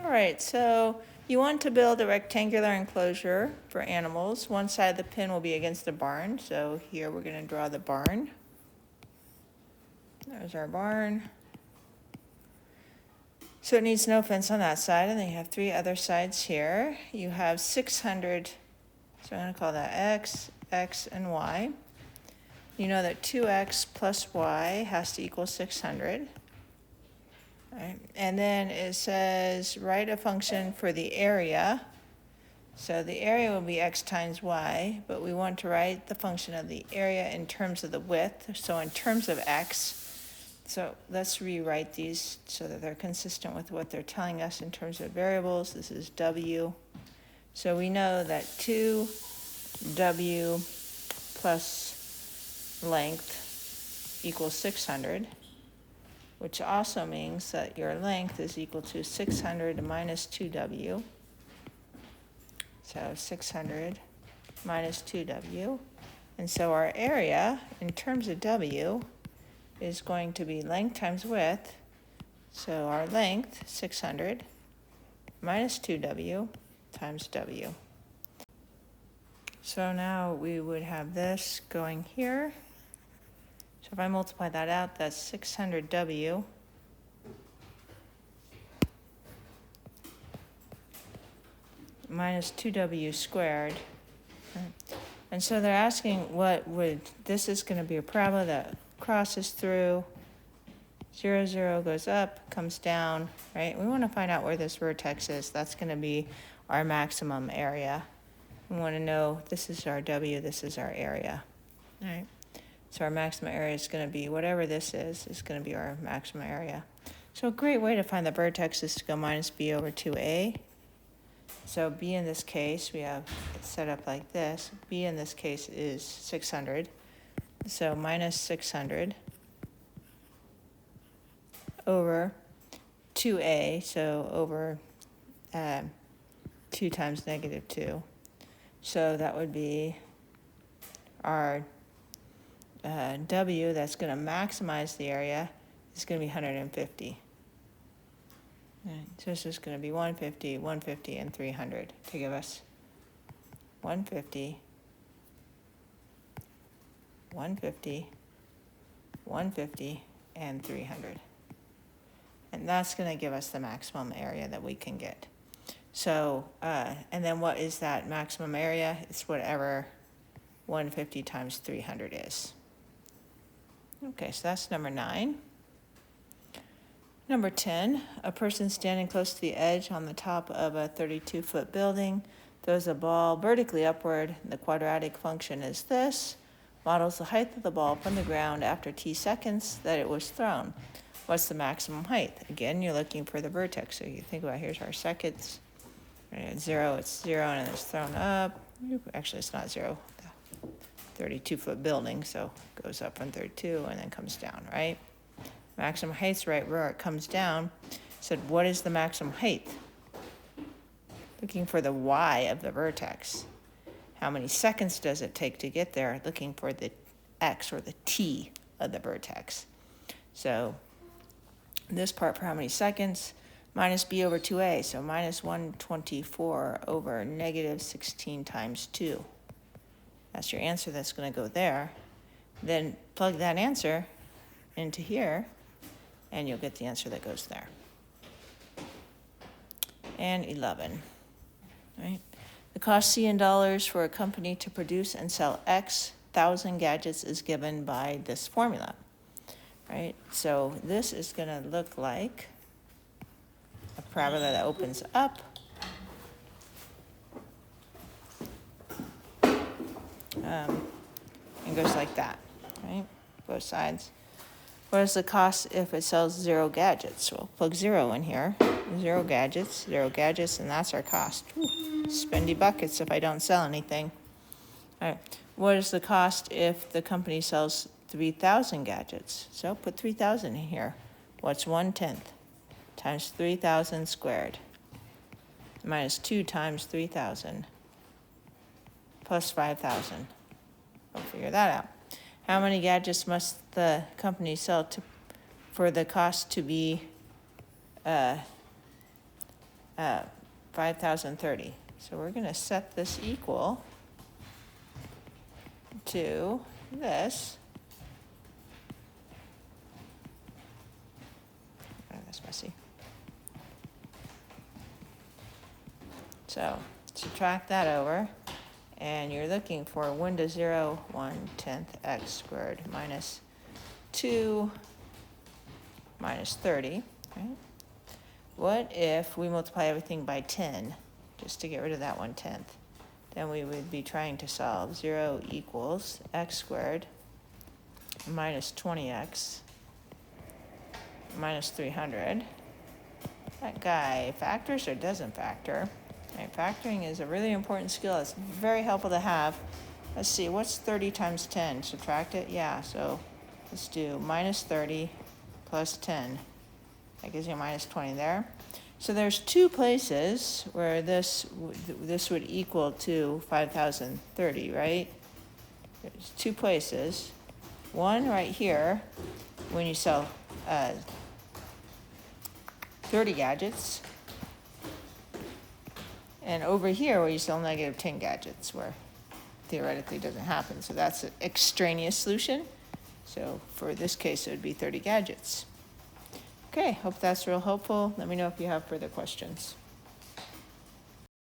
All right, so you want to build a rectangular enclosure for animals. One side of the pin will be against the barn. So here we're going to draw the barn. There's our barn. So it needs no fence on that side, and then you have 3 other sides here. You have 600, so I'm going to call that X, X, and Y. You know that 2X plus Y has to equal 600. Right. And then it says write a function for the area. So the area will be x times y, but we want to write the function of the area in terms of the width, so in terms of x. So let's rewrite these so that they're consistent with what they're telling us in terms of variables. This is w. So we know that 2w plus length equals 600. Which also means that your length is equal to 600 minus 2w. So 600 minus 2w. And so our area, in terms of w, is going to be length times width. So our length, 600, minus 2w times w. So now we would have this going here. So if I multiply that out, that's 600w minus 2w squared. And so they're asking this is going to be a parabola that crosses through, 0, 0 goes up, comes down, right? We want to find out where this vertex is. That's going to be our maximum area. We want to know this is our w, this is our area, all right? So our maximum area is going to be whatever this is going to be our maximum area. So a great way to find the vertex is to go minus b over 2a. So b in this case, we have it set up like this. B in this case is 600. So minus 600 over 2a, so over 2 times negative 2. So that would be our W that's going to maximize the area is going to be 150. Right, so this is going to be 150, 150, and 300 to give us 150, 150, 150, and 300. And that's going to give us the maximum area that we can get. So, and then what is that maximum area? It's whatever 150 times 300 is. Okay, so that's number 9. Number 10, a person standing close to the edge on the top of a 32-foot building throws a ball vertically upward. The quadratic function is this. Models the height of the ball from the ground after t seconds that it was thrown. What's the maximum height? Again, you're looking for the vertex. So you think about, here's our seconds. At 0, it's 0, and it's thrown up. Actually, it's not 0. 32-foot building, so it goes up from 32 and then comes down, right? Maximum height's right where it comes down. Said, what is the maximum height? Looking for the y of the vertex. How many seconds does it take to get there? Looking for the x or the t of the vertex. So this part for how many seconds? Minus b over 2a, so minus 124 over negative 16 times 2. That's your answer that's going to go there. Then plug that answer into here, and you'll get the answer that goes there. And 11, right? The cost C in dollars for a company to produce and sell X 1,000 gadgets is given by this formula, right? So this is going to look like a parabola that opens up. And goes like that, right? Both sides. What is the cost if it sells 0 gadgets? We'll plug 0 in here. 0 gadgets, and that's our cost. Whew. Spendy buckets if I don't sell anything. All right. What is the cost if the company sells 3,000 gadgets? So put 3,000 in here. What's 1/10 times 3,000 squared? Minus 2 times 3,000 plus 5,000. We'll figure that out. How many gadgets must the company sell for the cost to be 5,030. So we're going to set this equal to this. Oh, that's messy. So subtract that over, and you're looking for 1 to 0, 1/10 x squared minus 2 minus 30, right? What if we multiply everything by 10, just to get rid of that 1/10? Then we would be trying to solve 0 equals x squared minus 20x minus 300. That guy factors or doesn't factor? Right, factoring is a really important skill. It's very helpful to have. Let's see, what's 30 times 10? Subtract it? Yeah, so let's do minus 30 plus 10. That gives you minus 20 there. So there's two places where this would equal to 5,030, right? There's two places. One right here, when you sell 30 gadgets, and over here where you sell negative 10 gadgets, where theoretically it doesn't happen. So that's an extraneous solution. So for this case, it would be 30 gadgets. Okay, hope that's real helpful. Let me know if you have further questions.